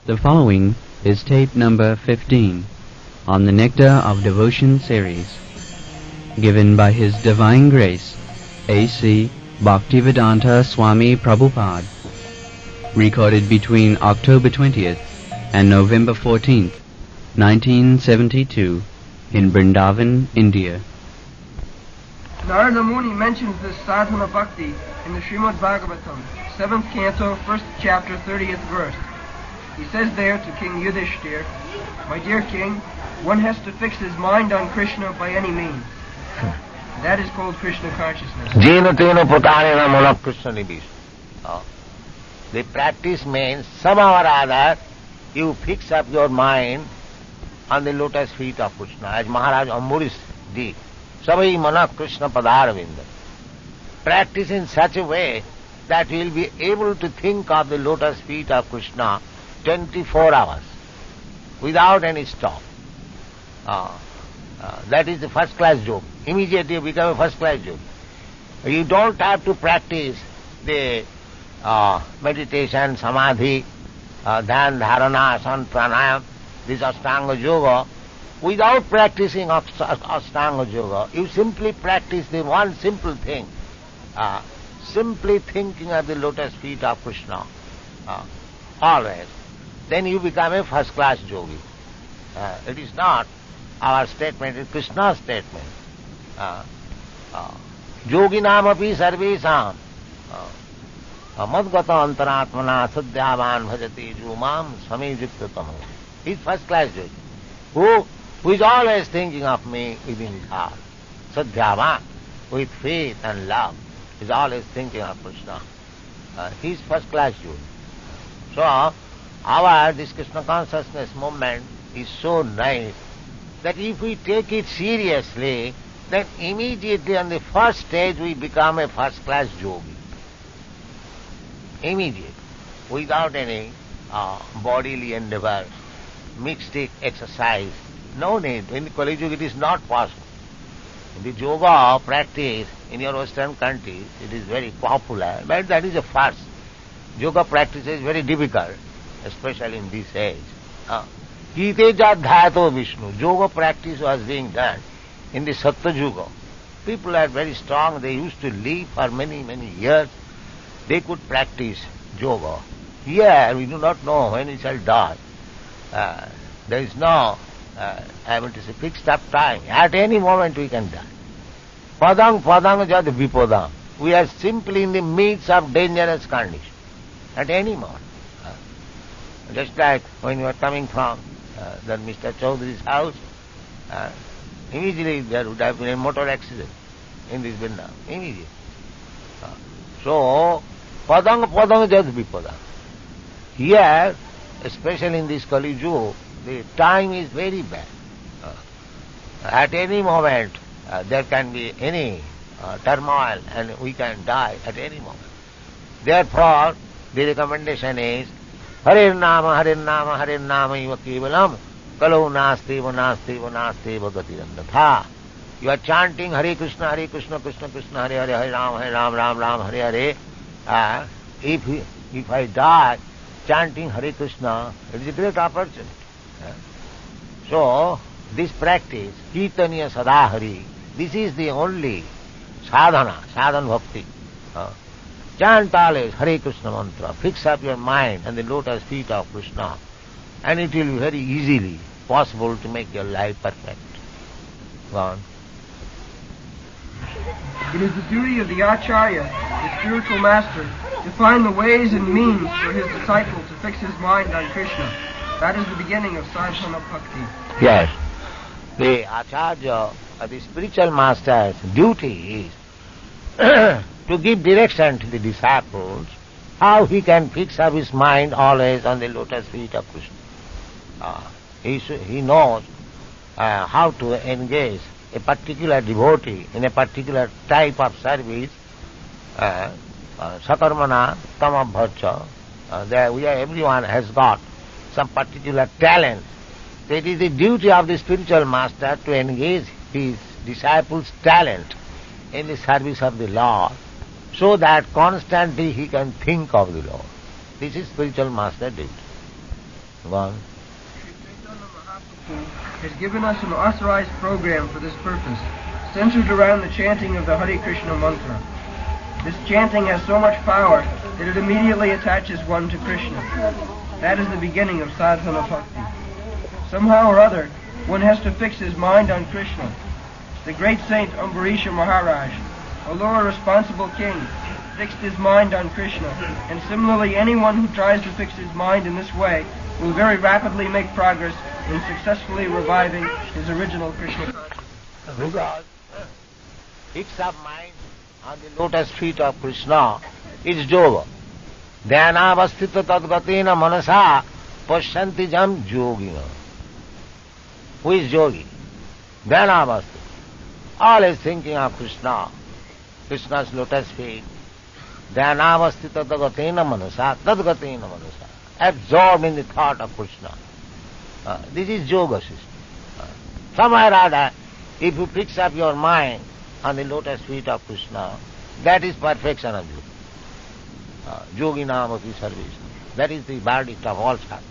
The following is tape number 15 on the Nectar of Devotion series, given by His Divine Grace, A.C. Bhaktivedanta Swami Prabhupada, recorded between October 20th and November 14th, 1972, in Vrindavan, India. Narada Muni mentions this sadhana bhakti in the Srimad Bhagavatam, 7th canto, 1st chapter, 30th verse. He says there to King Yudhishthir, "My dear king, one has to fix his mind on Krishna by any means." That is called Krishna consciousness. Jena tena putanena mona Krishna nibish. The practice means somehow or other you fix up your mind on the lotus feet of Krishna, as Maharaj Ambarish did. Savai mana Krishna padaravinda. Practice in such a way that you will be able to think of the lotus feet of Krishna 24 hours without any stop. That is the first class joke. Immediately you become a first class joke. You don't have to practice the meditation, samadhi, dhyan, dharana, asana, pranayam, this Ashtanga Yoga. Without practicing Ashtanga Yoga, you simply practice the one simple thing, simply thinking of the lotus feet of Krishna, always. Then you become a first class yogi. It is not our statement, it is Krishna's statement. Yoginam api sarvesam madgata antaratmana sadhyavan bhajati jumam samijuktatam. He is first class yogi. Who is always thinking of me within his heart. Sadhyavan, with faith and love, is always thinking of Krishna. He is first class yogi. So, this Krishna consciousness movement is so nice that if we take it seriously, then immediately on the first stage we become a first class yogi. Immediately, without any bodily endeavor, mystic exercise. No need. In the Kali Yuga it is not possible. In the yoga practice in your Western countries it is very popular, but that is a farce. Yoga practice is very difficult, especially in this age. Kiteja dhyato Vishnu. Yoga practice was being done in the Satya Yuga. People are very strong. They used to live for many, many years. They could practice yoga. Here we do not know when we shall die. There is no, fixed up time. At any moment we can die. Padang jad vipadam. We are simply in the midst of dangerous condition. At any moment. Just like when you are coming from that Mr. Chaudhry's house, immediately there would have been a motor accident in this Vrindavan. Immediately. So, padang jad vipadam. Here, especially in this Kali Yuga, the time is very bad. At any moment, there can be any turmoil and we can die at any moment. Therefore, the recommendation is, Hare Nama iva kevalam, kalau nasteva gatirandatha. You are chanting Hare Krishna, Krishna Krishna, Hare Hare, Hare Ram, Ram, Hare Hare. If I die chanting Hare Krishna, it is a great opportunity. So, this practice, Kirtaniya Sadahari, this is the only sadhana bhakti. Chant always Hare Krishna mantra, fix up your mind on the lotus feet of Krishna, and it will be very easily possible to make your life perfect. Go on. It is the duty of the Acharya, the spiritual master, to find the ways and means for his disciple to fix his mind on Krishna. That is the beginning of sadhana bhakti. Yes. The Acharya, the spiritual master's duty is to give direction to the disciples how he can fix up his mind always on the lotus feet of Krishna. He knows how to engage a particular devotee in a particular type of service, sakarmana tamabhacha. Everyone has got some particular talent. So it is the duty of the spiritual master to engage his disciples' talent in the service of the Lord, so that constantly he can think of the Lord. This is spiritual master duty. Go on. Sri Chaitanya Mahaprabhu has given us an authorized program for this purpose, centered around the chanting of the Hare Krishna mantra. This chanting has so much power that it immediately attaches one to Krishna. That is the beginning of sadhana bhakti. Somehow or other, one has to fix his mind on Krishna. The great saint Ambarisha Maharaj, although a responsible king, fixed his mind on Krishna, and similarly anyone who tries to fix his mind in this way will very rapidly make progress in successfully reviving his original Krishna consciousness. Because fix up mind on the lotus feet of Krishna is yoga. Dhyanavastita tadgatina manasa pasyanti jam yogina. Who is yogi? Dhyanavastita. Always thinking of Krishna, Krishna's lotus feet. Dhyanavastita tadgatina manasa, tadgatina manasa. Absorbed in the thought of Krishna. This is yoga system. Somewhere or other, if you fix up your mind on the lotus feet of Krishna, that is perfection of yoga. Yogi namati service. That is the verdict of all sadhana.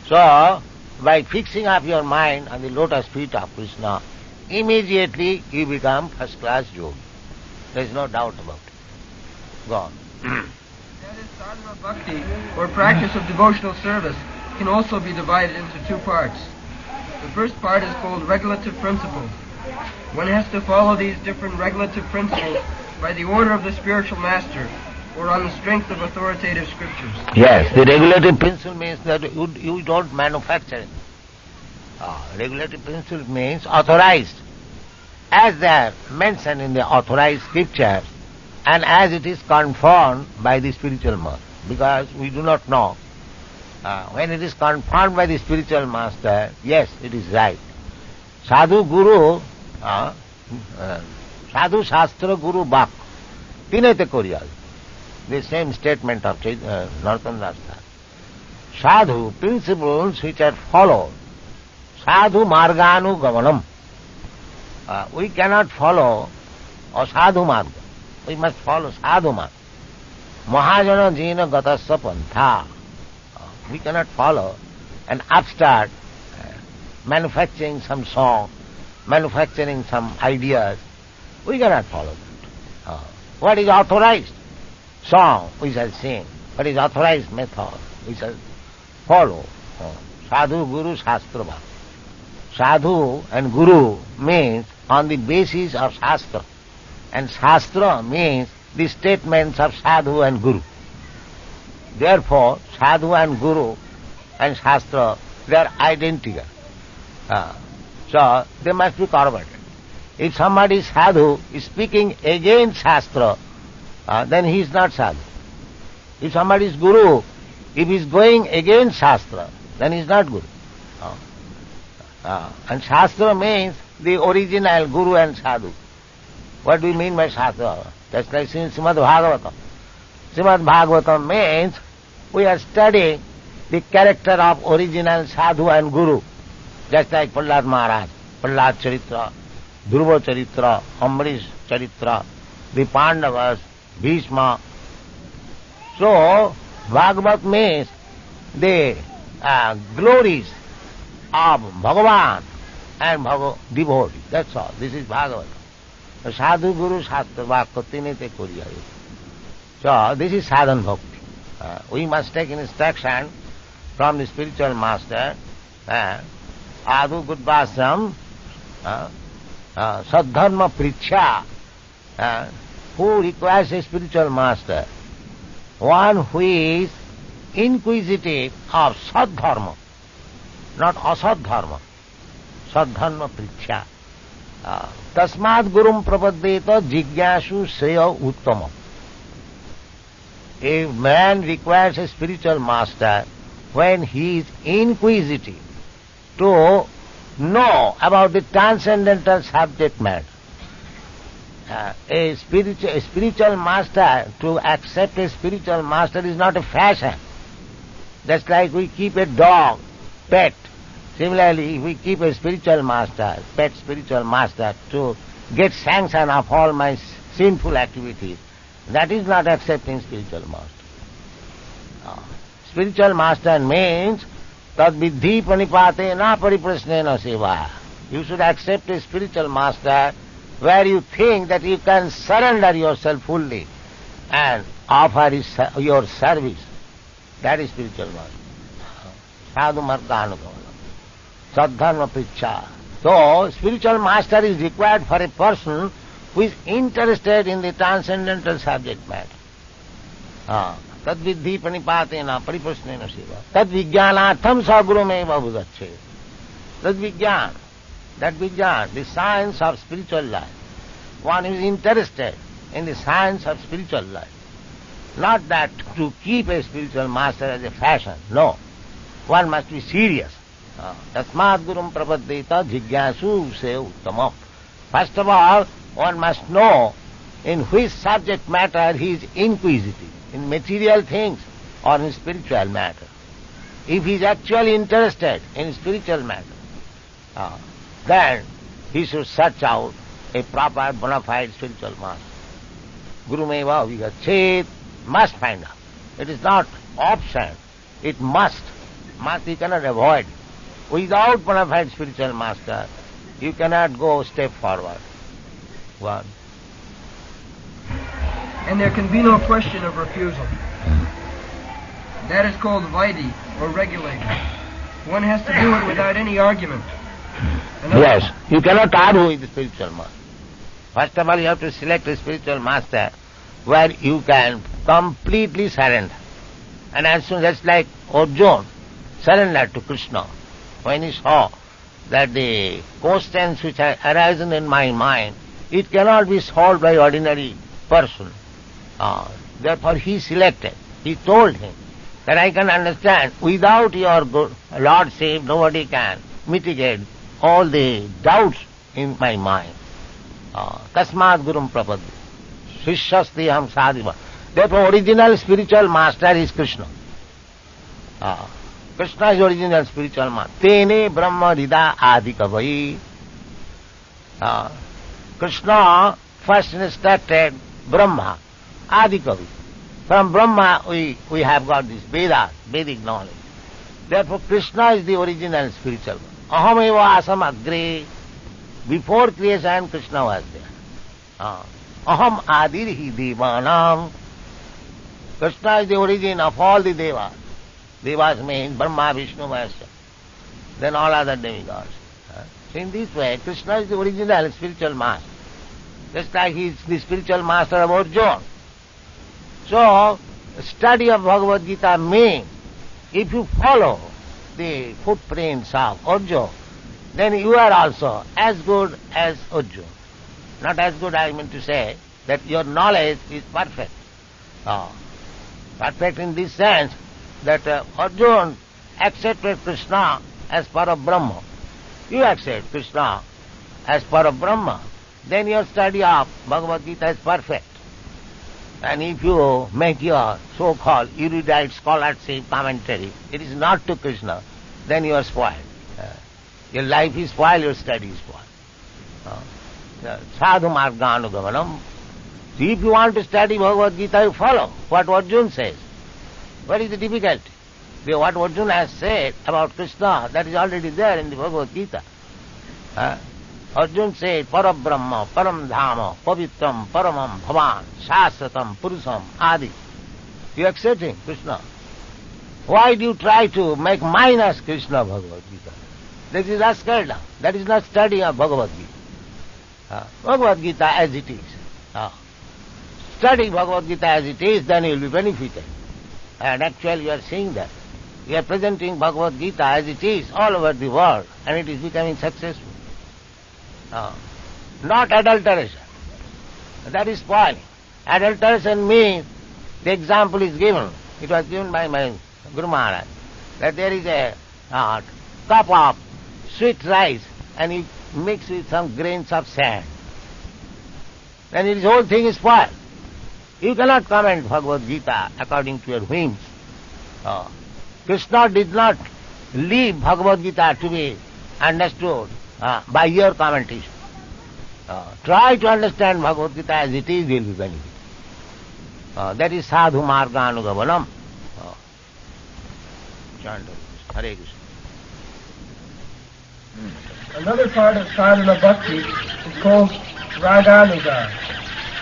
So, by fixing up your mind on the lotus feet of Krishna, immediately you become first-class yogi. There is no doubt about it. Go on. That is sadhana bhakti, or practice of devotional service, can also be divided into two parts. The first part is called regulative principles. One has to follow these different regulative principles by the order of the spiritual master, or on the strength of authoritative scriptures. Yes, the regulative principle means that you don't manufacture it. Regulative principle means authorized. As they are mentioned in the authorized scriptures, and as it is confirmed by the spiritual master. Because we do not know. When it is confirmed by the spiritual master, yes, it is right. Sadhu Guru, Sadhu Shastra Guru Bhak, Tinete Koriyal. The same statement of Narottam Das Thakur. Sadhu, principles which are followed. Sadhu Marganu Gavanam. We cannot follow a Sadhu Marga. We must follow Sadhu Marga. Mahajana Jina Gatasya Pantha. We cannot follow an upstart manufacturing some song, manufacturing some ideas. We cannot follow that. What is authorized? Song we shall sing. What is authorized method? We shall follow. Sadhu, Guru, Shastra. Sadhu and Guru means on the basis of Shastra. And Shastra means the statements of Sadhu and Guru. Therefore, Sadhu and Guru and Shastra, they are identical. So, they must be corroborated. If somebody Sadhu is speaking against Shastra, then he is not Sadhu. If somebody is Guru, if he is going against Shastra, then he is not Guru. And Shastra means the original Guru and Sadhu. What do we mean by Shastra? Just like in Srimad Bhagavatam. Srimad Bhagavatam means we are studying the character of original Sadhu and Guru. Just like Prahlad Maharaj, Prahlad Charitra, Dhruva Charitra, Ambarish Charitra, the Pandavas, Bhishma. So, Bhagavat means the glories of Bhagavan and devotee. That's all. This is Bhagavat. Sadhu Guru Shastra Bhakti Kuriya. So, this is sadhana bhakti. We must take instruction from the spiritual master. Adhu Gudvasam Sadharma Pricha, who requires a spiritual master, one who is inquisitive of Sadharma, not Asadharma. Sadharma Pricha. Tasmad Gurum Prapaddeta Jigyashu Shreya Uttama. A man requires a spiritual master when he is inquisitive to know about the transcendental subject matter. A spiritual master, to accept a spiritual master is not a fashion. Just like we keep a dog, pet. Similarly, we keep a spiritual master, pet spiritual master, to get sanction of all my sinful activities. That is not accepting spiritual master. spiritual master means tad vidhi panipate na pariprasnena seva. You should accept a spiritual master where you think that you can surrender yourself fully and offer your service. That is spiritual master. Sadhu marganugavana. Sadharma pricha. So, spiritual master is required for a person who is interested in the transcendental subject matter. Tad vidhi panipatena pariprasnena seva. Tad vijnanatham sagurumeva bhudache. Tad vijnana. That vijnana, the science of spiritual life. One is interested in the science of spiritual life. Not that to keep a spiritual master as a fashion. No. One must be serious. Tasmad gurum prapaddeta jigyasu se uttamam. First of all, one must know in which subject matter he is inquisitive, in material things or in spiritual matter. If he is actually interested in spiritual matter, then he should search out a proper bona fide spiritual master. Gurumeva vigachet, must find out. It is not option, it must. Must you cannot avoid. Without bona fide spiritual master, you cannot go a step forward. One. And there can be no question of refusal. That is called vaidhi, or regulating. One has to do it without any argument. Yes, you cannot argue with the spiritual master. First of all, you have to select a spiritual master where you can completely surrender. And as soon as, like Arjuna surrendered to Krishna, when he saw that the questions which have arisen in my mind, it cannot be solved by ordinary person. Therefore he selected. He told him that I can understand, without your lordship nobody can mitigate all the doubts in my mind. Tasmad gurum prapaddi. Shishyasti ham sadhiva. Therefore original spiritual master is Krishna. Krishna is original spiritual master. Tene brahma rida adikavai. Krishna first instructed Brahma, Adikavi. From Brahma we have got this Vedas, Vedic knowledge. Therefore Krishna is the original spiritual one. Aham eva asam agre. Before creation Krishna was there. Aham adirhi devanam. Krishna is the origin of all the devas. Devas means Brahma, Vishnu, Maheshwara. Then all other demigods. So in this way, Krishna is the original spiritual master. Just like he is the spiritual master of Arjuna. So, study of Bhagavad Gita means, if you follow the footprints of Arjuna, then you are also as good as Arjuna. Not as good, I mean to say, that your knowledge is perfect. Perfect in this sense, that Arjuna accepted Krishna as Parabrahma. You accept Krishna as Parabrahma, then your study of Bhagavad Gita is perfect. And if you make your so-called erudite scholarship commentary, it is not to Krishna, then you are spoiled. Your life is spoiled, your study is spoiled. Sadhu marganugamanam. If you want to study Bhagavad Gita, you follow what Arjuna says. What is the difficulty? What Arjuna has said about Krishna, that is already there in the Bhagavad Gita. Arjuna said, Parabrahma, Param Dhama, Pavitram, Paramam, Bhavan, Shastratam, Purusam, Adi. You are accepting Krishna. Why do you try to make minus Krishna Bhagavad Gita? That is Askarda. That is not study of Bhagavad Gita. Bhagavad Gita as it is. Study Bhagavad Gita as it is, then you will be benefited. And actually you are seeing that. We are presenting Bhagavad Gita as it is all over the world, and it is becoming successful. Not adulteration. That is spoiling. Adulteration means, the example is given. It was given by my Guru Maharaj, that there is a cup of sweet rice and you mix with some grains of sand. Then this whole thing is spoiled. You cannot comment Bhagavad Gita according to your whims. Krishna did not leave Bhagavad Gita to be understood by your commentation. Try to understand Bhagavad Gita as it is, you will be benefited. That is sadhu marganugavanam. chant Hare Krishna. Another part of sadhana bhakti is called raganuga.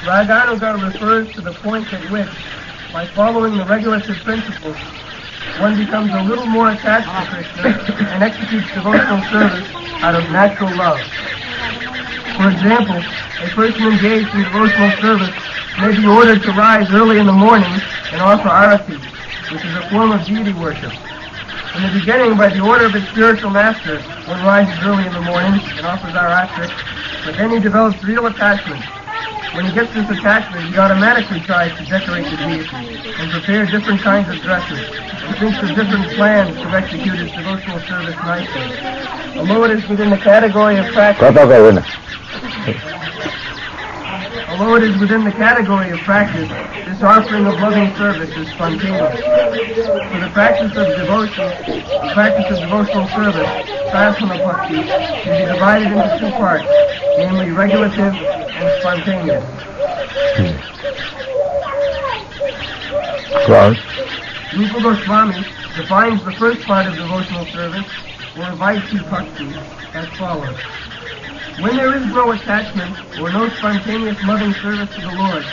Raganuga refers to the point at which, by following the regulative principles, one becomes a little more attached to Krishna and executes devotional service out of natural love. For example, a person engaged in devotional service may be ordered to rise early in the morning and offer arati, which is a form of deity worship. In the beginning, by the order of his spiritual master, one rises early in the morning and offers arati, but then he develops real attachment. When he gets this attachment, he automatically tries to decorate the deity and prepare different kinds of dresses and thinks of different plans to execute his devotional service nicely. Although it is within the category of practice, this offering of loving service is spontaneous. For the practice of devotion, the practice of devotional service, sadhana bhakti, can be divided into two parts, namely regulative and spontaneous. Rupa Goswami defines the first part of devotional service, or Vaishya Bhakti, as follows. When there is no attachment or no spontaneous loving service to the Lord,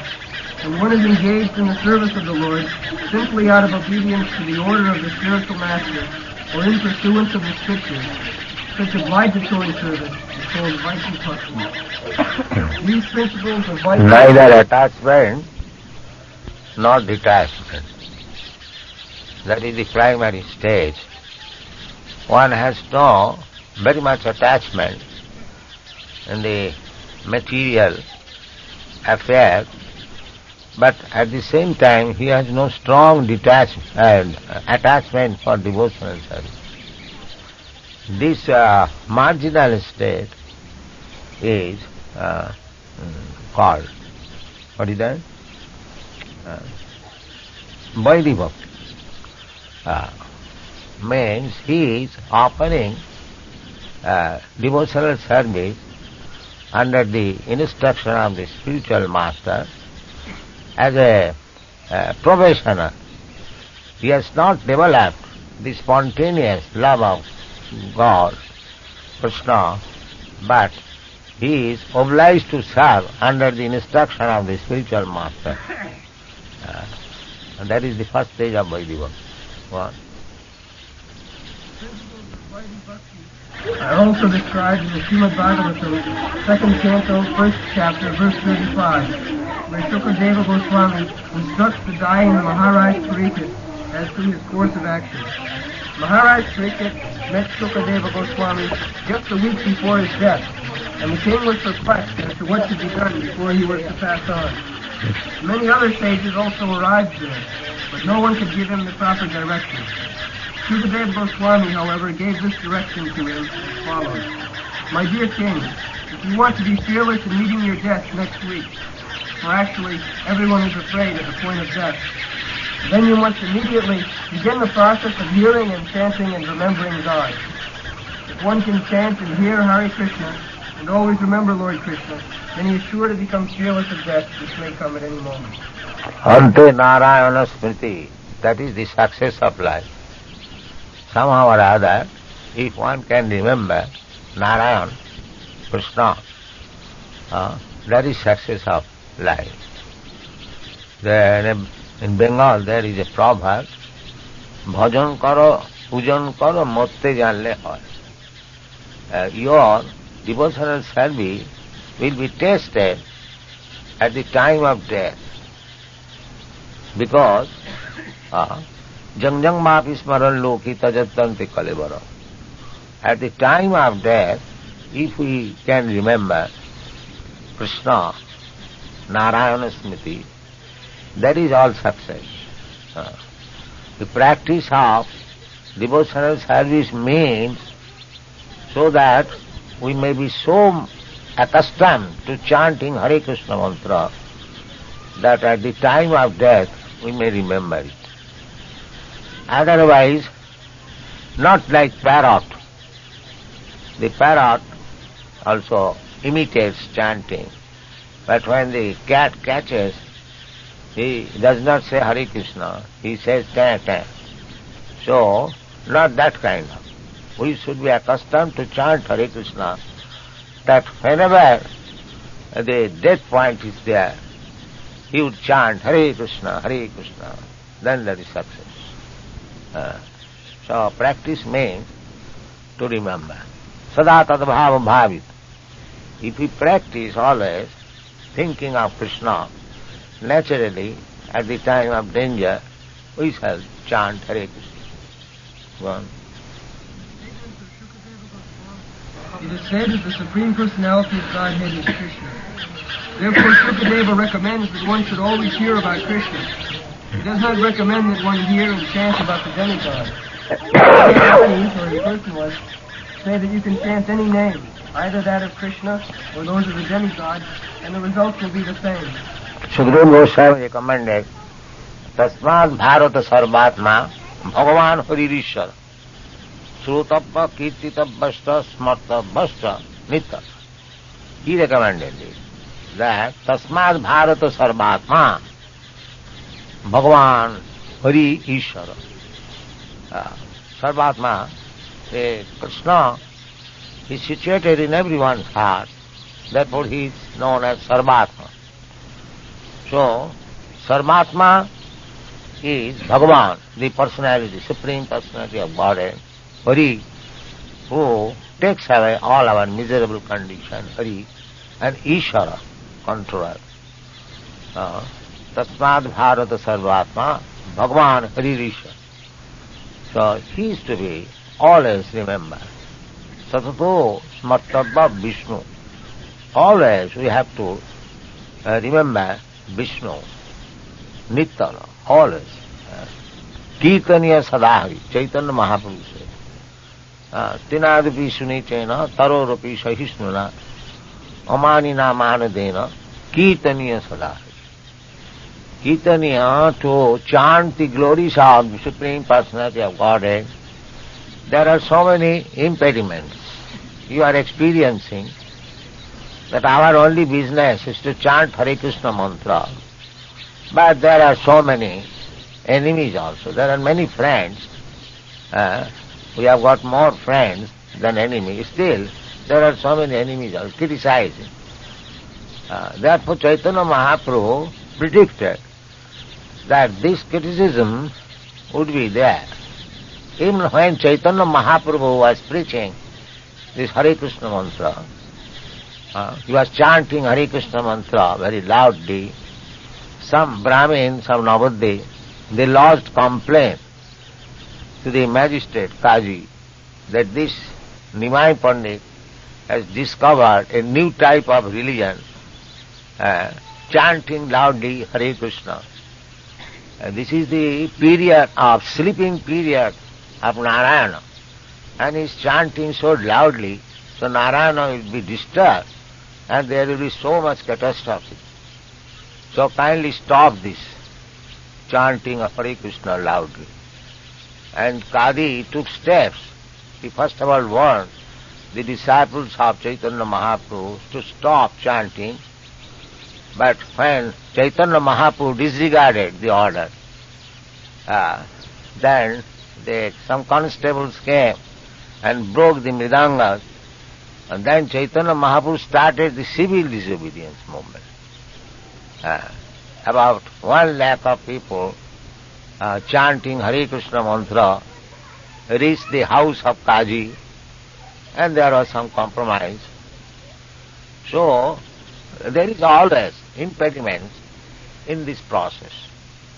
and one is engaged in the service of the Lord simply out of obedience to the order of the spiritual master or in pursuance of the scriptures, such obligatory service is called Vaishya Bhakti. These principles of Vaishya neither attachment nor detachment. That is the primary stage. One has no very much attachment in the material affair, but at the same time he has no strong attachment for devotional service. This marginal state is called, what is that? Vaidhi Bhakti. Means he is offering devotional service under the instruction of the spiritual master as a probationer. He has not developed the spontaneous love of God, Krishna, but he is obliged to serve under the instruction of the spiritual master. And that is the first stage of Vaidhi Bhakti. What? Are also described in the Srimad Bhagavatam, 2nd canto, 1st chapter, verse 35, where Shukadeva Goswami instructs the dying Maharaj Parikshit as to his course of action. Maharaj Parikshit met Shukadeva Goswami just a week before his death, and the king was perplexed as to what should be done before he was to pass on. Many other sages also arrived there, but no one could give him the proper direction. Shukadeva Goswami, however, gave this direction to him as follows. My dear king, if you want to be fearless in meeting your death next week, for actually everyone is afraid at the point of death, then you must immediately begin the process of hearing and chanting and remembering God. If one can chant and hear Hare Krishna and always remember Lord Krishna, then he is sure to become fearless of death, which may come at any moment. Ante Narayana Smriti, that is the success of life. Somehow or other, if one can remember Narayan, Krishna, that is success of life. In Bengal there is a proverb, bhajan karo, pujan karo, motte janle hoy. Your devotional service will be tested at the time of death, because Jangjang Mapi Smaran Loki Tajattanti Kalevara. At the time of death, if we can remember Krishna, Narayana Smriti, that is all success. The practice of devotional service means so that we may be so accustomed to chanting Hare Krishna mantra that at the time of death we may remember it. Otherwise, not like parrot. The parrot also imitates chanting, but when the cat catches, he does not say Hare Krishna, he says ta ta. So, Not that kind of. We should be accustomed to chant Hare Krishna, that whenever the death point is there, he would chant Hare Krishna, then that is success. So practice means to remember. Sada tadbhava bhavit. If we practice always thinking of Krishna, naturally at the time of danger we shall chant Hare Krishna. Go on. It is said that the Supreme Personality of Godhead is Krishna. Therefore, Shukadeva recommends that one should always hear about Krishna. He does not recommend that one hear and chant about the demigod. Or impersonalists say that you can chant any name, either that of Krishna or those of the demigod, and the results will be the same. Sukadeva Goswami recommended, Tasmad Bharata Sarvatma Bhagavan Haririshwar Srutappa Kirtitabbashta Smartabbashta Nitya. He recommended it, that Tasmad Bharata Sarvatma Bhagavan Hari Ishvara. Sarvatma, Krishna, is situated in everyone's heart. Therefore he is known as Sarvatma. So, Sarvatma is Bhagavan, the personality, Supreme Personality of Godhead, Hari, who takes away all our miserable condition, Hari, and Ishvara, controller. Tasmad Bharata Sarvatma, Bhagavan Hari Ishvara. So he is to be always remembered. Satato Smartabha Vishnu. Always we have to remember Vishnu. Nitya, always. Kirtaniya Sadahari, Chaitanya Mahaprabhu says. Tinadapi Sunichena, Tarorapi Sahisnuna, Amanina Manadena, Kirtaniya Sadahari. Kirtaniya, to chant the glories of the Supreme Personality of Godhead, there are so many impediments. You are experiencing that our only business is to chant Hare Krishna mantra. But there are so many enemies also. There are many friends. We have got more friends than enemies. Still, there are so many enemies also criticizing. Therefore, Chaitanya Mahaprabhu predicted that this criticism would be there. Even when Chaitanya Mahaprabhu was preaching this Hare Krishna mantra, he was chanting Hare Krishna mantra very loudly. Some Brahmins of Navadvip, they lodged complaint to the magistrate, Kaji, that this Nimai Pandit has discovered a new type of religion, chanting loudly Hare Krishna. This is the period of sleeping period of Narayana, and he is chanting so loudly, so Narayana will be disturbed, and there will be so much catastrophe. So kindly stop this chanting of Hare Krishna loudly. And Kadi took steps. He first of all warned the disciples of Chaitanya Mahaprabhu to stop chanting. But when Chaitanya Mahaprabhu disregarded the order, then some constables came and broke the mridangas, and then Chaitanya Mahaprabhu started the civil disobedience movement. About 1 lakh of people chanting Hare Krishna mantra reached the house of Kaji, and there was some compromise. So, there is always impediments in this process.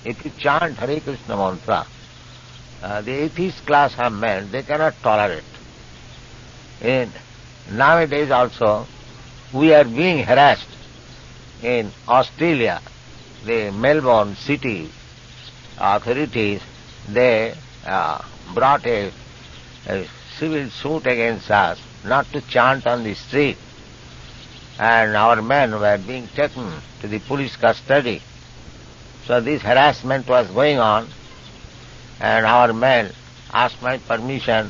If you chant Hare Krishna mantra, the atheist class of men, they cannot tolerate. And nowadays also, we are being harassed. In Australia, the Melbourne city authorities, they brought a civil suit against us not to chant on the street, and our men were being taken to the police custody. So this harassment was going on, and our men asked my permission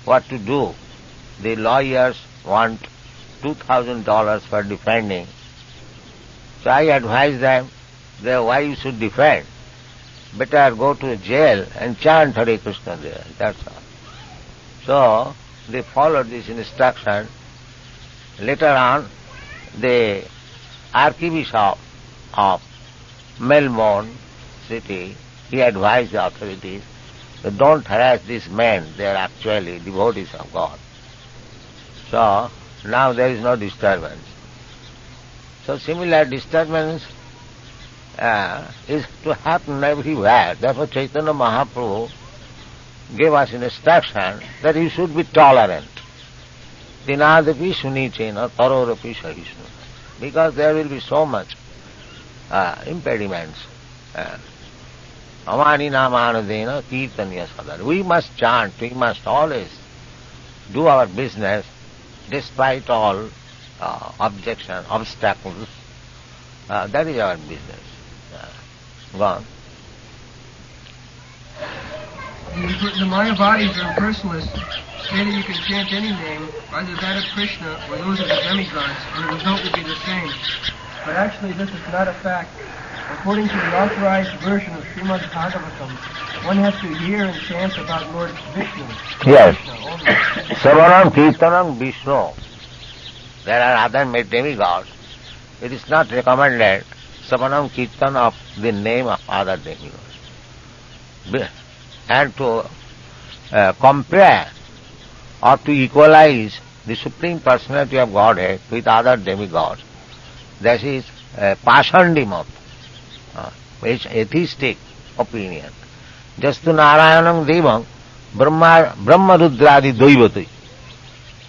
what to do. The lawyers want $2,000 for defending. So I advised them that why you should defend. better go to jail and chant Hare Krishna there, that's all. So, they followed this instruction. Later on, the Archbishop of Melbourne city, he advised the authorities that don't harass these men, they are actually devotees of God. So, now there is no disturbance. So similar disturbance is to happen everywhere. Therefore Chaitanya Mahaprabhu gave us an instruction that you should be tolerant. Dinadapi sunichena tarorapi sahisnu. Because there will be so much impediments. Amani namanadena kirtanya sadar. We must chant, we must always do our business despite all objection, obstacles. That is our business. Go on. The Mayavadis are impersonalists, say that you can chant any name, either that of Krishna or those of the demigods, and the result will be the same. But actually this is not a fact. According to the authorized version of Srimad Bhagavatam, one has to hear and chant about Lord Vishnu. Yes. Krishna, Sravanam Kirtanam Vishnu. There are other demigods. It is not recommended Sravanam Kirtan of the name of other demigods. And to compare or to equalize the Supreme Personality of Godhead with other demigods, that is Pashandimat, which atheistic opinion. Jastu Narayanam Devam Brahma Rudradi Doivati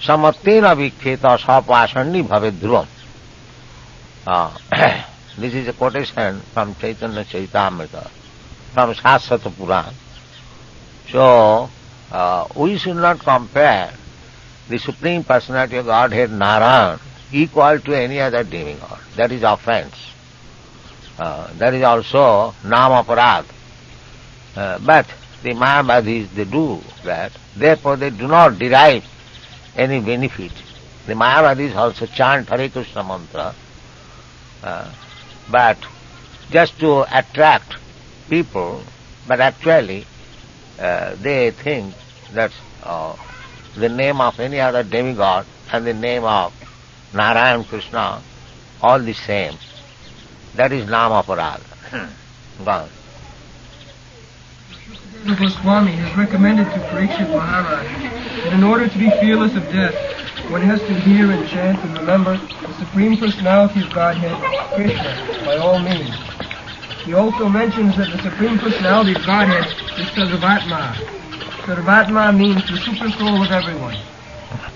Samattena Vikkheta Sapashandi Bhave Dhruvam. This is a quotation from Chaitanya Charitamrita, from Shaswata Purana. So, we should not compare the Supreme Personality of Godhead Narayan equal to any other demigod. That is offense. That is also Namaparad. But the Mayavadis, they do that. Therefore, they do not derive any benefit. The Mayavadis also chant Hare Krishna mantra, but just to attract people, but actually they think that the name of any other demigod and the name of Narayan Krishna all the same. That is Namaparad. Gone. Goswami has recommended to Parikshit Maharaj that in order to be fearless of death, one has to hear and chant and remember the Supreme Personality of Godhead, Krishna, by all means. He also mentions that the Supreme Personality of Godhead is Sarvatma. Sarvatma means the super soul of everyone.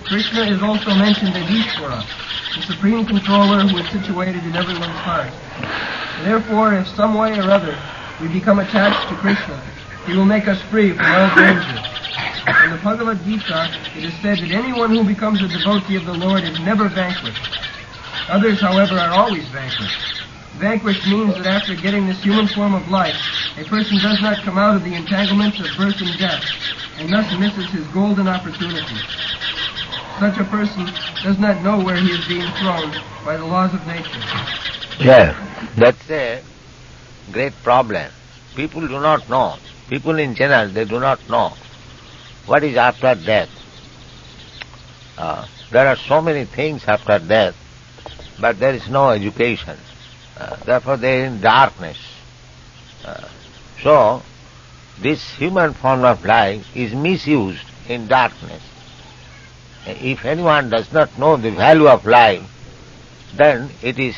Krishna is also mentioned as Ishvara, the Supreme Controller who is situated in everyone's heart. Therefore, if some way or other we become attached to Krishna, he will make us free from all danger. In the Bhagavad Gita, it is said that anyone who becomes a devotee of the Lord is never vanquished. Others, however, are always vanquished. Vanquished means that after getting this human form of life, a person does not come out of the entanglements of birth and death, and thus misses his golden opportunity. Such a person does not know where he is being thrown by the laws of nature. Yeah, that's a great problem. People do not know. People in general, they do not know what is after death. There are so many things after death, but there is no education. Therefore they are in darkness. So, this human form of life is misused in darkness. If anyone does not know the value of life, then it is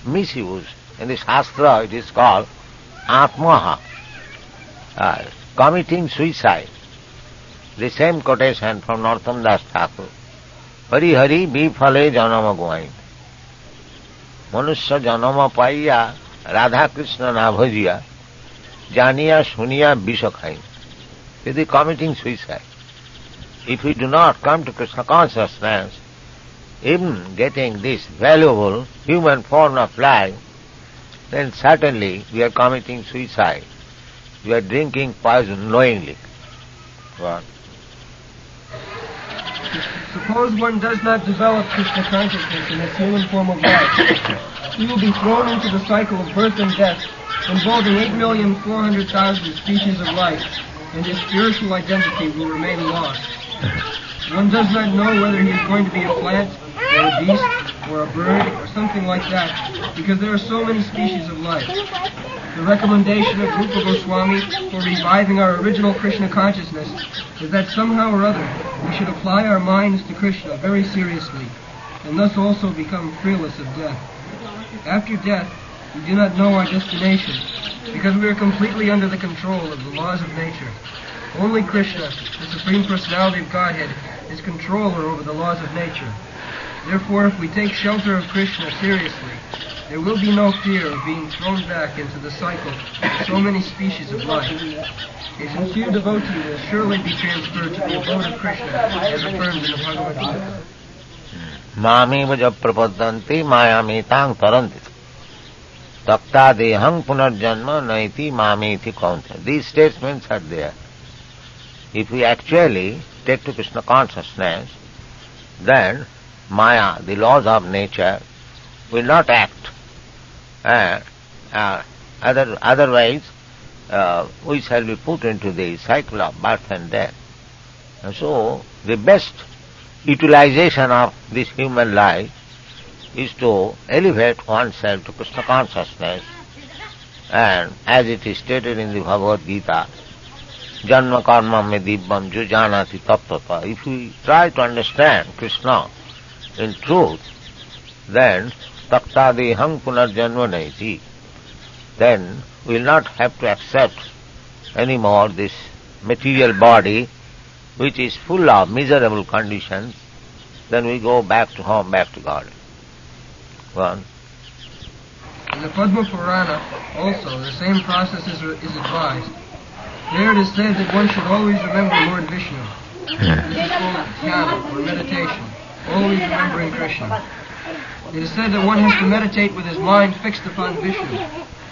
misused. In the Shastra it is called Atmaha, committing suicide. The same quotation from Narottam Das Thakur. Hari Hari Bifale Janama Goain. Manusya Janama Paiya Radha Krishna Nabhajiya Janiya Suniya Bisakhain. It is committing suicide. If we do not come to Krishna consciousness, even getting this valuable human form of life, then certainly we are committing suicide. We are drinking poison knowingly. What? Suppose one does not develop Krishna consciousness in its human form of life. He will be thrown into the cycle of birth and death, involving 8,400,000 species of life, and his spiritual identity will remain lost. One does not know whether he is going to be a plant, or a beast, or a bird, or something like that, because there are so many species of life. The recommendation of Rupa Goswami for reviving our original Krishna consciousness is that somehow or other we should apply our minds to Krishna very seriously, and thus also become fearless of death. After death, we do not know our destination, because we are completely under the control of the laws of nature. Only Krishna, the Supreme Personality of Godhead, is controller over the laws of nature. Therefore, if we take shelter of Krishna seriously, there will be no fear of being thrown back into the cycle of so many species of life. A sincere devotee will surely be transferred to the abode of Krishna, as affirmed in the Bhagavad Gita. Mami vaja prapadanti mayami-tang taranti. Takta dehang punarjanma naiti mamiti kaunta. These statements are there. If we actually take to Krishna consciousness, then Maya, the laws of nature, will not act. Otherwise, we shall be put into the cycle of birth and death. And so, the best utilization of this human life is to elevate oneself to Krishna consciousness, and as it is stated in the Bhagavad Gita, Janma karma me dibbam jujanati taptata. If we try to understand Krishna in truth, then takta dehang punarjanma naiti, then we will not have to accept anymore this material body which is full of miserable conditions. Then we go back to home, back to God. One. In the Padma Purana also the same process is advised. There it is said that one should always remember Lord Vishnu. This is called dhyana, or meditation, always remembering Krishna. It is said that one has to meditate with his mind fixed upon Vishnu.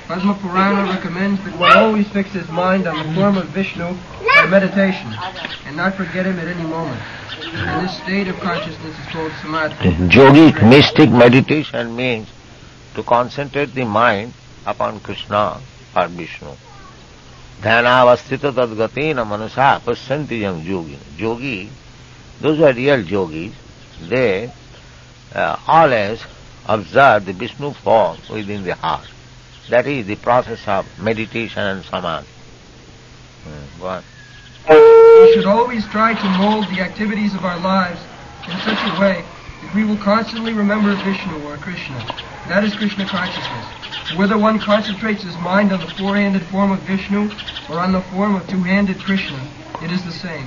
Padma Purana recommends that one always fix his mind on the form of Vishnu by meditation, and not forget him at any moment. And this state of consciousness is called samadhi. Yogic, mystic meditation means to concentrate the mind upon Krishna or Vishnu. Dhyanavastita tadgatina manasa pasyanti yam yogi. Yogi, those who are real yogis, they always observe the Vishnu form within the heart. That is the process of meditation and samadhi. Go on. We should always try to mold the activities of our lives in such a way that we will constantly remember Vishnu or Krishna. That is Krishna consciousness. Whether one concentrates his mind on the four-handed form of Vishnu or on the form of two-handed Krishna, it is the same.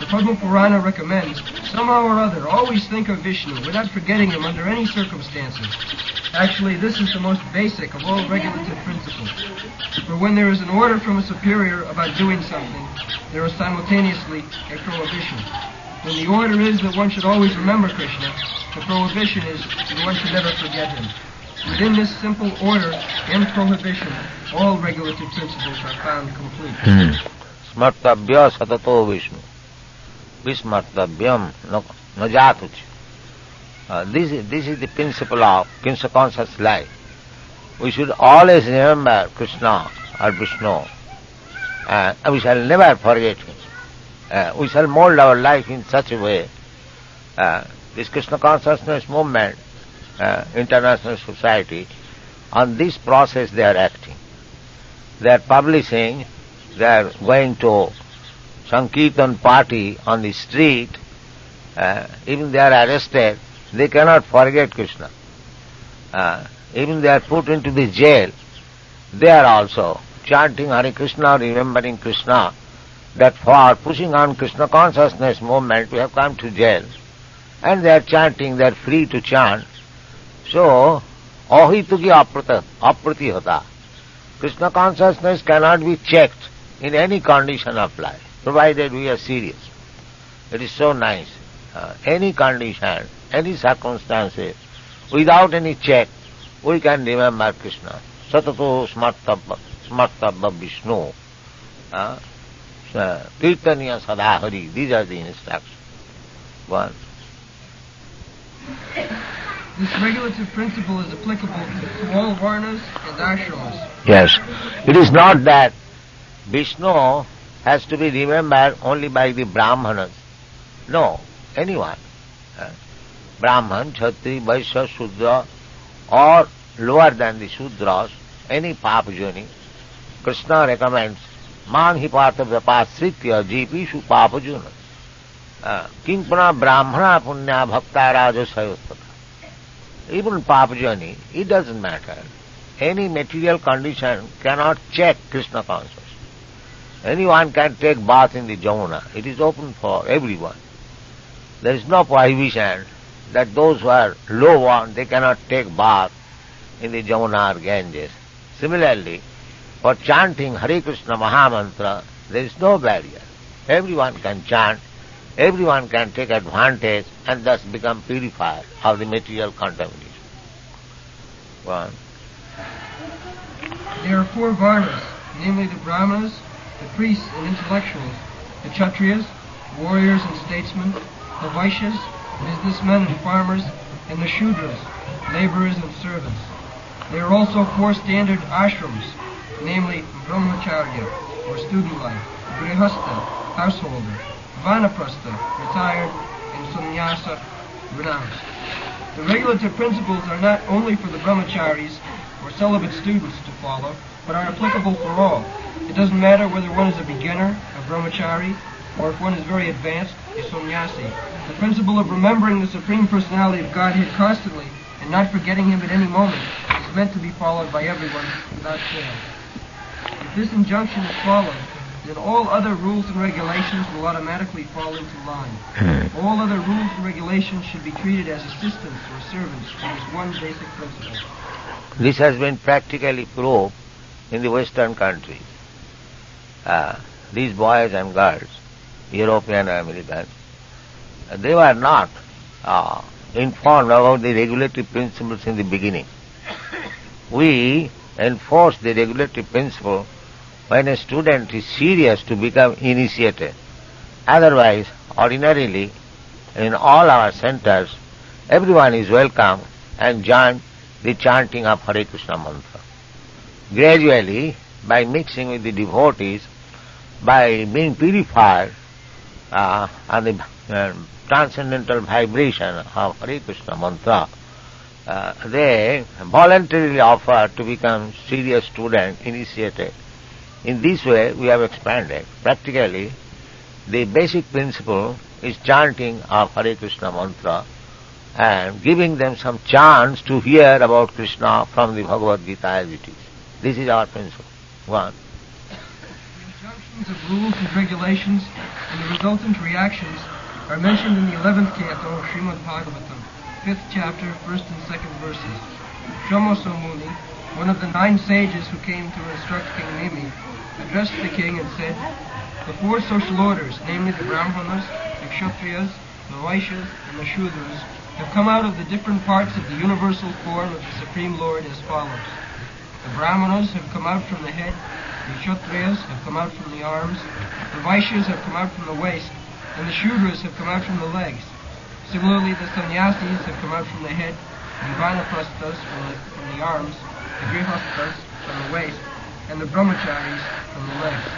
The Padma Purana recommends, somehow or other, always think of Vishnu without forgetting him under any circumstances. Actually, this is the most basic of all regulative principles. For when there is an order from a superior about doing something, there is simultaneously a prohibition. When the order is that one should always remember Krishna, the prohibition is that one should never forget him. Within this simple order and prohibition, all regulative principles are found complete. Smartabhya satato Vishnu. Vismartabhyam najatuch. This is the principle of Krishna conscious life. We should always remember Krishna or Vishnu, and we shall never forget him. We shall mold our life in such a way. This Krishna consciousness movement, international society, on this process they are acting. They are publishing, they are going to Sankirtan party on the street, even they are arrested, they cannot forget Krishna. Even they are put into the jail, they are also chanting Hare Krishna, remembering Krishna, that for pushing on Krishna consciousness movement we have come to jail. And they are chanting, they are free to chant. So, ahituki aprati hota. Krishna consciousness cannot be checked in any condition of life, provided we are serious. It is so nice. Any condition, any circumstances, without any check, we can remember Krishna. Satato smartabha Vishnu. Kirtaniya sadahari. These are the instructions. One. This regulative principle is applicable to all varnas and ashramas. Yes. It is not that Vishnu has to be remembered only by the Brahmanas. No, anyone. Brahman, Kshatri, Vaishya, Shudra, or lower than the Shudras, any papajani, Krishna recommends, Man hi partha vyapasritya jipishu papajuna. Kimpana brahmana punya bhakta raja sayostata. Even papajani, it doesn't matter. Any material condition cannot check Krishna consciousness. Anyone can take bath in the Jamuna. It is open for everyone. There is no prohibition that those who are low one, they cannot take bath in the Jamuna or Ganges. Similarly, for chanting Hare Krishna Mahamantra, there is no barrier. Everyone can chant, everyone can take advantage and thus become purified of the material contamination. One. There are 4 varnas, namely the Brahmanas, the priests and intellectuals, the Kshatriyas, warriors and statesmen, the Vaishyas, businessmen and farmers, and the Shudras, laborers and servants. There are also 4 standard ashrams, namely Brahmacharya, or student life, Grihastha, householder, Vanaprastha, retired, and Sannyasa, renounced. The regulative principles are not only for the brahmacharis or celibate students to follow, but are applicable for all. It doesn't matter whether one is a beginner, a brahmachari, or if one is very advanced, a sannyasi. The principle of remembering the Supreme Personality of Godhead constantly and not forgetting Him at any moment is meant to be followed by everyone without fail. If this injunction is followed, then all other rules and regulations will automatically fall into line. All other rules and regulations should be treated as assistants or servants to this one basic principle. This has been practically proved in the Western countries. These boys and girls, European and American, they were not informed about the regulative principles in the beginning. We enforce the regulative principle when a student is serious to become initiated. Otherwise, ordinarily, in all our centers, everyone is welcome and join the chanting of Hare Krishna mantra. Gradually, by mixing with the devotees, by being purified on the transcendental vibration of Hare Krishna mantra, they voluntarily offer to become serious student, initiated. In this way, we have expanded. Practically, the basic principle is chanting of Hare Krishna mantra and giving them some chance to hear about Krishna from the Bhagavad Gita as it is. This is our principle. One. The injunctions of rules and regulations and the resultant reactions are mentioned in the 11th canto of Srimad Bhagavatam, 5th chapter, 1st and 2nd verses. Shamaso Muni, one of the 9 sages who came to instruct King Nimi, addressed the king and said, "The 4 social orders, namely the Brahmanas, the Kshatriyas, the Vaishyas, and the Shudras, have come out of the different parts of the universal form of the Supreme Lord as follows. The Brahmanas have come out from the head, the Kshatriyas have come out from the arms, the Vaishyas have come out from the waist, and the Shudras have come out from the legs. Similarly, the Sannyasis have come out from the head, the Vanaprasthas from the arms, the Grihasthas from the waist, and the Brahmacharis from the legs.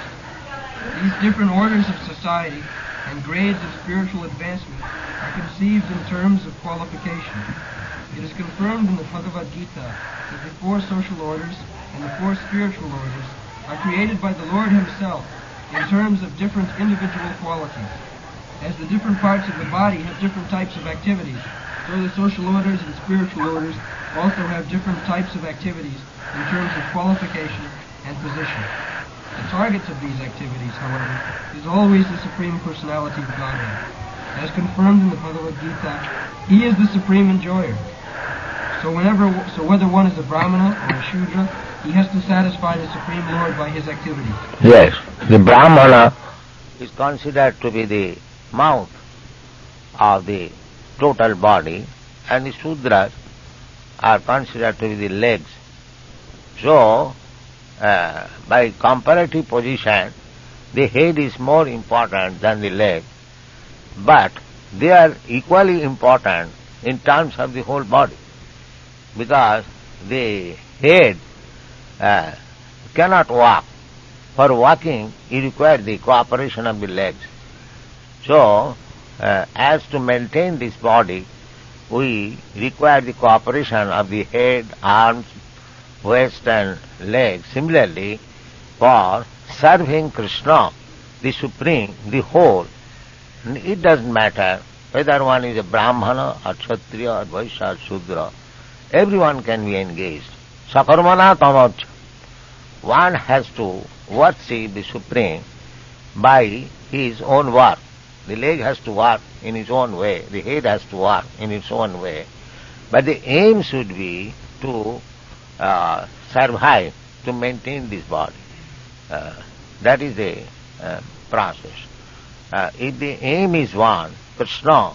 These different orders of society and grades of spiritual advancement are conceived in terms of qualification. It is confirmed in the Bhagavad Gita that the 4 social orders and the 4 spiritual orders are created by the Lord Himself in terms of different individual qualities. As the different parts of the body have different types of activities, so the social orders and spiritual orders also have different types of activities in terms of qualification and position. The targets of these activities, however, is always the Supreme Personality of Godhead. As confirmed in the Bhagavad Gita, He is the Supreme Enjoyer. So whether one is a Brahmana or a Shudra, he has to satisfy the Supreme Lord by his activities. Yes, the Brahmana is considered to be the mouth of the total body, and the Shudras are considered to be the legs. So, by comparative position, the head is more important than the leg, but they are equally important in terms of the whole body. because the head cannot walk. For walking, you require the cooperation of the legs. So, as to maintain this body, we require the cooperation of the head, arms, waist and legs. Similarly, for serving Krishna, the Supreme, the whole, it doesn't matter whether one is a Brahmana or Kshatriya or Vaishya or Shudra, everyone can be engaged. Sakarmana tamach. One has to worship the Supreme by his own work. The leg has to work in its own way, the head has to work in its own way. But the aim should be to survive, to maintain this body. That is the process. If the aim is one, Krishna,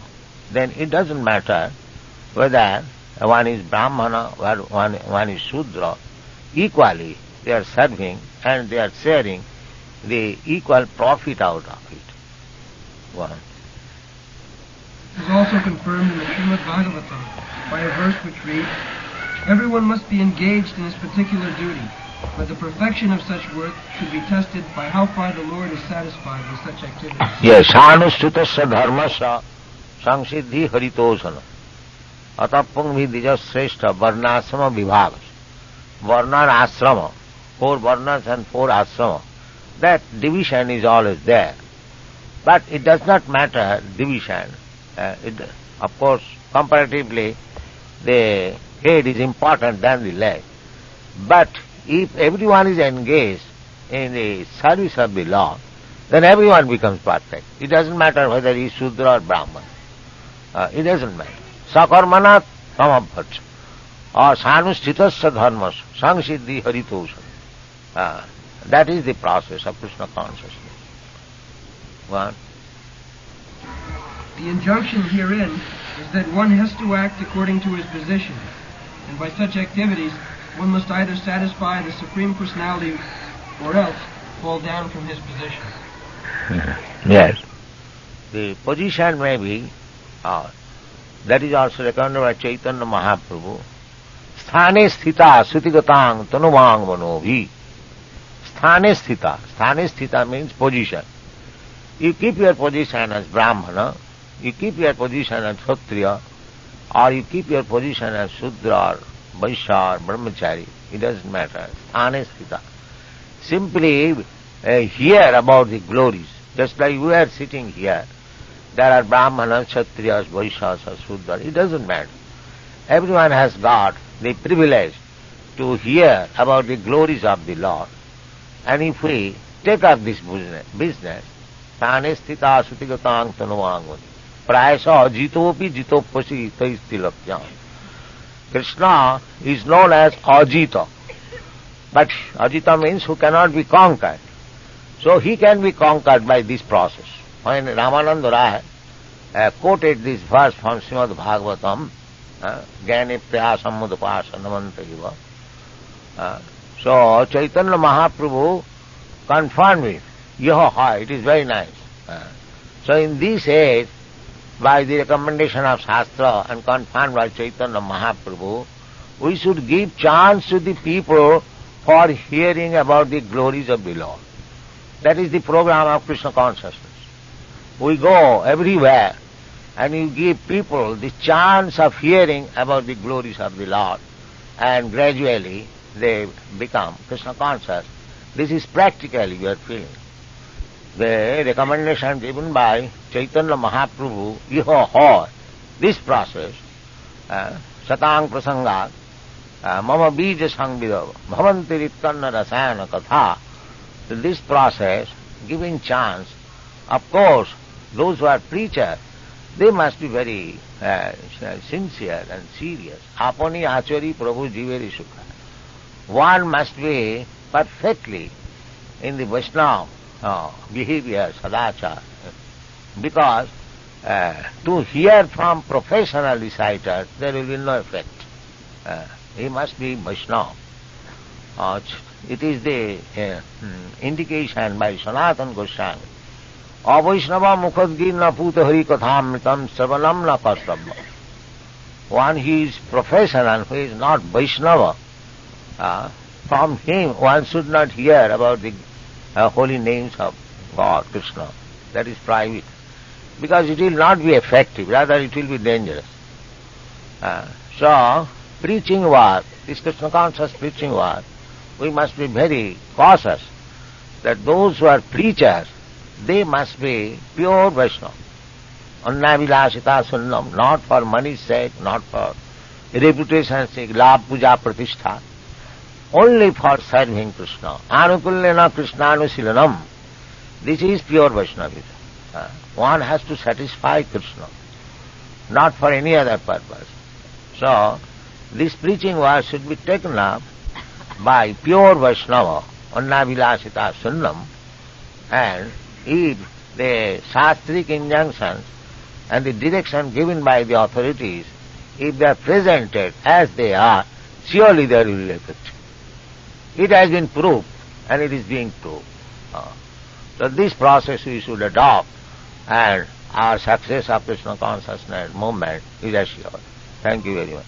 then it doesn't matter whether one is Brahmana or one is Shudra. Equally, they are serving and they are sharing the equal profit out of it. One. It is also confirmed in the Srimad Bhagavatam by a verse which reads, "Everyone must be engaged in his particular duty, but the perfection of such work should be tested by how far the Lord is satisfied with such activities." Yes, sanushtutasya dharmasya samsiddhi haritosana atapung vidija sreshta varnasrama vibhagas. Varna and asrama, 4 varnas and 4 asrama. That division is always there. But it does not matter division. Of course, comparatively, the head is important than the leg. But if everyone is engaged in the service of the Lord, then everyone becomes perfect. It doesn't matter whether he is Shudra or Brahman. It doesn't matter. Sakarmana tamabhacha or sanusthitasya dharmas samsiddhi haritosana. That is the process of Krishna consciousness. One. The injunction herein is that one has to act according to his position, and by such activities one must either satisfy the Supreme Personality or else fall down from his position. Yes. The position may be, that is also recommended by Chaitanya Mahaprabhu, sthane sthita sutigatang tanuvang manobhi. Sthane sthita. Sthane sthita means position. You keep your position as Brahmana, you keep your position as Kshatriya, or you keep your position as Shudra or Vaishya or Brahmachari. It doesn't matter. Sthane sthita. Simply hear about the glories. Just like we are sitting here, there are Brahmanas, Kshatriyas, Vaishyas or Shudras. It doesn't matter. Everyone has got the privilege to hear about the glories of the Lord. And if we take up this business, Sthane sthita sutigatang tanuvang prayasa ajitopi jitopasi taistilapyam. Krishna is known as Ajita. But Ajita means who cannot be conquered. So he can be conquered by this process. When Ramananda Rai quoted this verse from Srimad Bhagavatam, Jnane prayasam mudapasa namanta iva. So Chaitanya Mahaprabhu confirmed it. It is very nice. So in this age, by the recommendation of Shastra and confirmed by Chaitanya Mahaprabhu, we should give chance to the people for hearing about the glories of the Lord. That is the program of Krishna consciousness. We go everywhere and you give people the chance of hearing about the glories of the Lord, and gradually they become Krishna conscious. This is practically your feeling. The recommendation given by Chaitanya Mahaprabhu, this process, Satang Prasangat, Mama Bija Sangvidava, Bhavanti Rittanna Rasayana Katha, this process, giving chance, of course, those who are preachers, they must be very sincere and serious. Apani achari Prabhu jiveri sukha. One must be perfectly in the Vaishnava behavior, sadachar, because to hear from professional reciters, there will be no effect. He must be Vaishnava. It is the indication by Sanatana Goswami. Avaishnava mukhadgir na puta hari kathamritam sarvanam na kartabha. one who is professional, who is not Vaishnava, from him one should not hear about the holy names of God, Krishna. That is private. Because it will not be effective, rather it will be dangerous. So, preaching work, this Krishna conscious preaching work, we must be very cautious that those who are preachers, they must be pure Vaishnava. Annavilasita sunnam, not for money's sake, not for reputation's sake, labh puja pratishtha, only for serving Krishna. Anukulyana Krishnanushilanam. This is pure Vaishnavism. One has to satisfy Krishna, not for any other purpose. So, this preaching work should be taken up by pure Vaishnava, Annavilasita sunnam, and if the shastric injunctions and the direction given by the authorities, if they are presented as they are, surely there will be effect. It has been proved, and it is being proved. So this process we should adopt, and our success of Krishna consciousness movement is assured. Thank you very much.